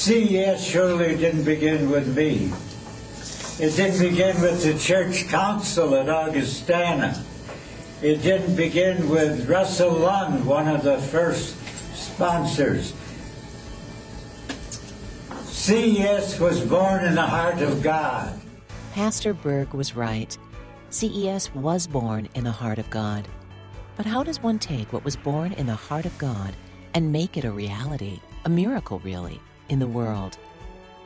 CES surely didn't begin with me. It didn't begin with the church council at Augustana. It didn't begin with Russell Lund, one of the first sponsors. CES was born in the heart of God. Pastor Berg was right. CES was born in the heart of God. But how does one take what was born in the heart of God and make it a reality, a miracle really, in the world?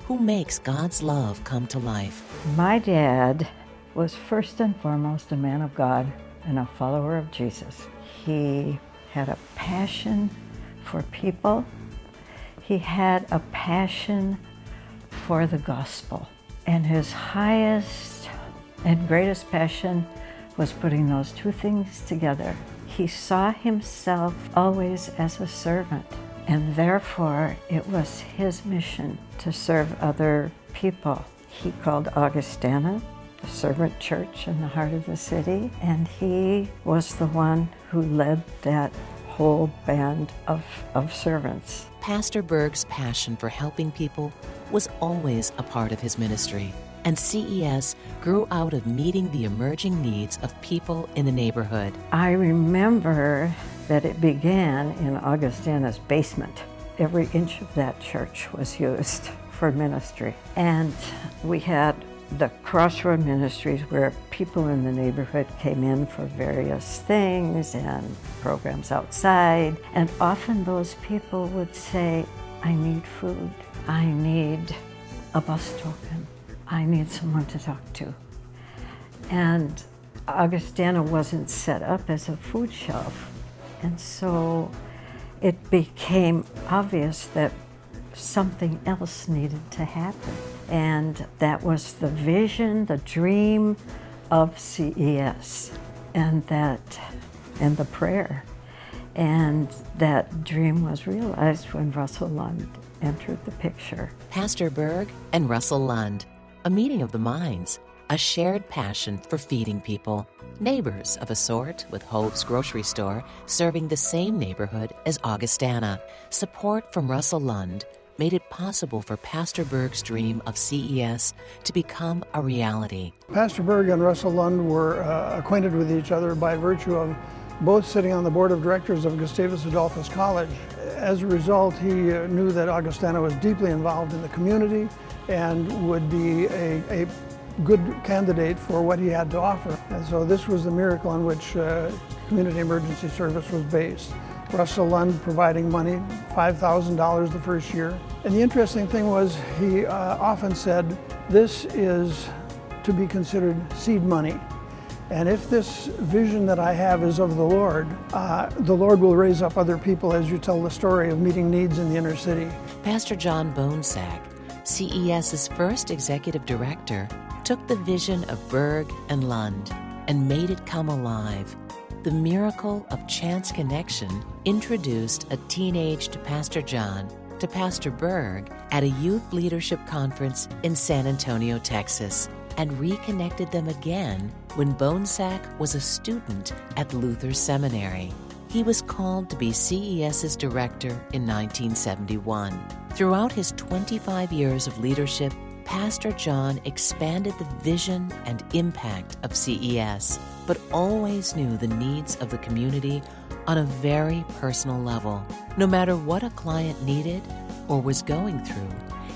Who makes God's love come to life? My dad was first and foremost a man of God and a follower of Jesus. He had a passion for people. He had a passion for the gospel. And his highest and greatest passion was putting those two things together. He saw himself always as a servant, and therefore it was his mission to serve other people. He called Augustana the servant church in the heart of the city, and he was the one who led that whole band of servants. Pastor Berg's passion for helping people was always a part of his ministry, and CES grew out of meeting the emerging needs of people in the neighborhood. I remember that it began in Augustana's basement. Every inch of that church was used for ministry. And we had the Crossroad Ministries where people in the neighborhood came in for various things and programs outside. And often those people would say, I need food. I need a bus token. I need someone to talk to. And Augustana wasn't set up as a food shelf. And so it became obvious that something else needed to happen. And that was the vision, the dream of CES, and the prayer. And that dream was realized when Russell Lund entered the picture. Pastor Berg and Russell Lund, a meeting of the minds, a shared passion for feeding people, neighbors of a sort with Hove's grocery store serving the same neighborhood as Augustana. Support from Russell Lund made it possible for Pastor Berg's dream of CES to become a reality. Pastor Berg and Russell Lund were acquainted with each other by virtue of both sitting on the board of directors of Gustavus Adolphus College. As a result, he knew that Augustana was deeply involved in the community and would be a good candidate for what he had to offer. And so this was the miracle on which Community Emergency Service was based. Russell Lund providing money, $5,000 the first year. And the interesting thing was he often said, this is to be considered seed money. And if this vision that I have is of the Lord will raise up other people as you tell the story of meeting needs in the inner city. Pastor John Bonesack, CES's first executive director, took the vision of Berg and Lund and made it come alive. The miracle of chance connection introduced a teenaged Pastor John to Pastor Berg at a youth leadership conference in San Antonio, Texas, and reconnected them again when Bonesack was a student at Luther Seminary. He was called to be CES's director in 1971. Throughout his 25 years of leadership, Pastor John expanded the vision and impact of CES, but always knew the needs of the community on a very personal level. No matter what a client needed or was going through,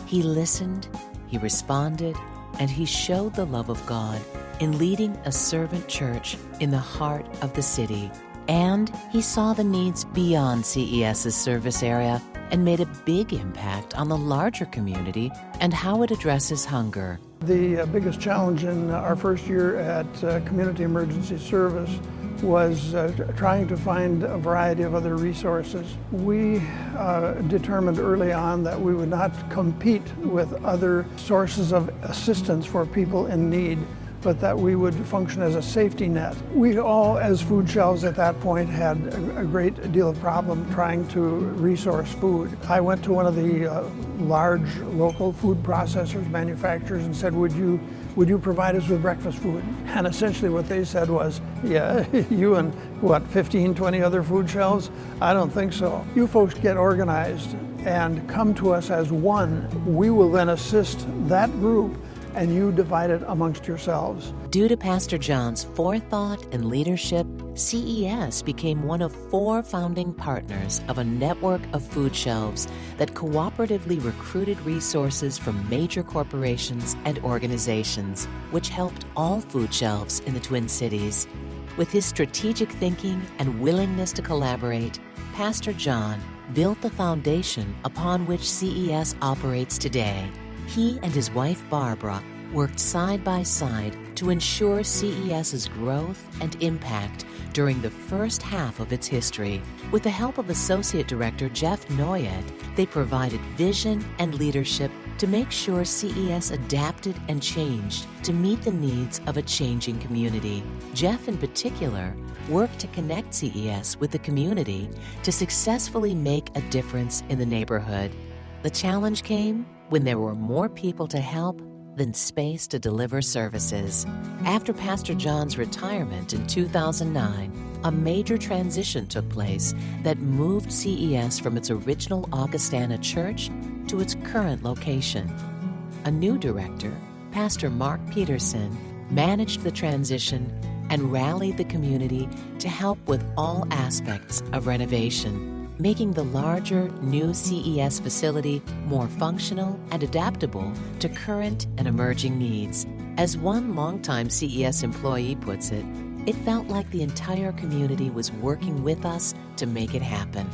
he listened, he responded, and he showed the love of God in leading a servant church in the heart of the city. And he saw the needs beyond CES's service area and made a big impact on the larger community and how it addresses hunger. The biggest challenge in our first year at Community Emergency Service was trying to find a variety of other resources. We determined early on that we would not compete with other sources of assistance for people in need, but that we would function as a safety net. We all, as food shelves at that point, had a great deal of problem trying to resource food. I went to one of the large local food processors, manufacturers, and said, would you provide us with breakfast food? And essentially what they said was, yeah, you and 15, 20 other food shelves? I don't think so. You folks get organized and come to us as one. We will then assist that group, and you divide it amongst yourselves. Due to Pastor John's forethought and leadership, CES became one of 4 founding partners of a network of food shelves that cooperatively recruited resources from major corporations and organizations, which helped all food shelves in the Twin Cities. With his strategic thinking and willingness to collaborate, Pastor John built the foundation upon which CES operates today. He and his wife Barbara worked side by side to ensure CES's growth and impact during the first half of its history. With the help of Associate Director Jeff Noyet, they provided vision and leadership to make sure CES adapted and changed to meet the needs of a changing community. Jeff, in particular, worked to connect CES with the community to successfully make a difference in the neighborhood. The challenge came when there were more people to help than space to deliver services. After Pastor John's retirement in 2009, a major transition took place that moved CES from its original Augustana church to its current location. A new director, Pastor Mark Peterson, managed the transition and rallied the community to help with all aspects of renovation, making the larger, new CES facility more functional and adaptable to current and emerging needs. As one longtime CES employee puts it, it felt like the entire community was working with us to make it happen.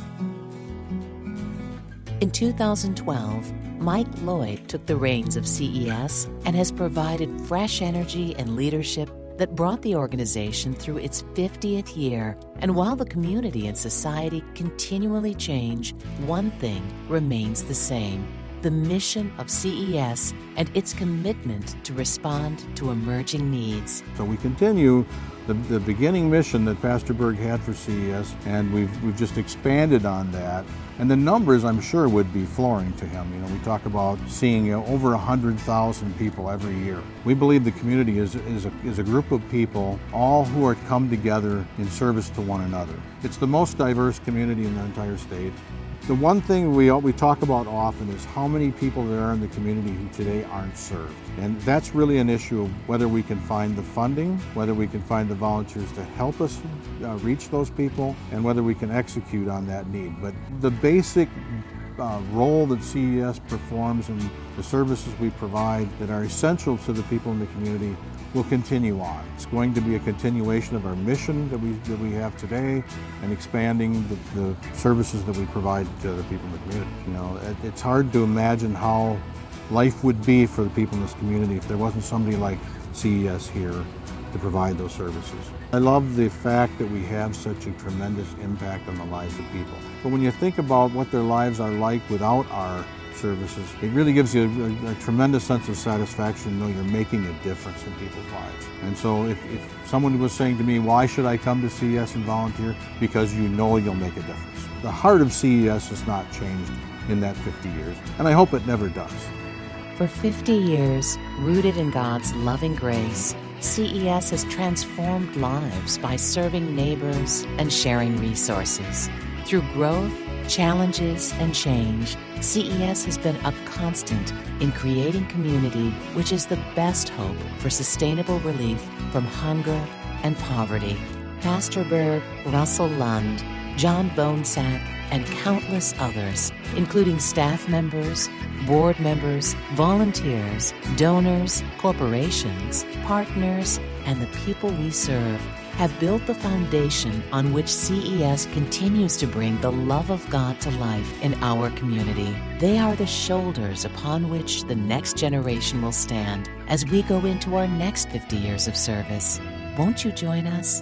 In 2012, Mike Lloyd took the reins of CES and has provided fresh energy and leadership that brought the organization through its 50th year. And while the community and society continually change, one thing remains the same: the mission of CES and its commitment to respond to emerging needs. So we continue the beginning mission that Pastor Berg had for CES, and we've just expanded on that. And the numbers, I'm sure, would be flooring to him. You know, we talk about seeing over 100,000 people every year. We believe the community is a group of people, all who are come together in service to one another. It's the most diverse community in the entire state. The one thing we talk about often is how many people there are in the community who today aren't served. And that's really an issue of whether we can find the funding, whether we can find the volunteers to help us reach those people, and whether we can execute on that need. But the basic role that CES performs and the services we provide that are essential to the people in the community will continue on. It's going to be a continuation of our mission that we have today, and expanding the services that we provide to the people in the community. You know, it's hard to imagine how life would be for the people in this community if there wasn't somebody like CES here to provide those services. I love the fact that we have such a tremendous impact on the lives of people. But when you think about what their lives are like without our services, it really gives you a tremendous sense of satisfaction to know you're making a difference in people's lives. And so if someone was saying to me, why should I come to CES and volunteer? Because you know you'll make a difference. The heart of CES has not changed in that 50 years, and I hope it never does. For 50 years, rooted in God's loving grace, CES has transformed lives by serving neighbors and sharing resources. Through growth, challenges, and change, CES has been a constant in creating community, which is the best hope for sustainable relief from hunger and poverty. Pastor Berg, Russell Lund, John Bonesack, and countless others, including staff members, board members, volunteers, donors, corporations, partners, and the people we serve, have built the foundation on which CES continues to bring the love of God to life in our community. They are the shoulders upon which the next generation will stand as we go into our next 50 years of service. Won't you join us?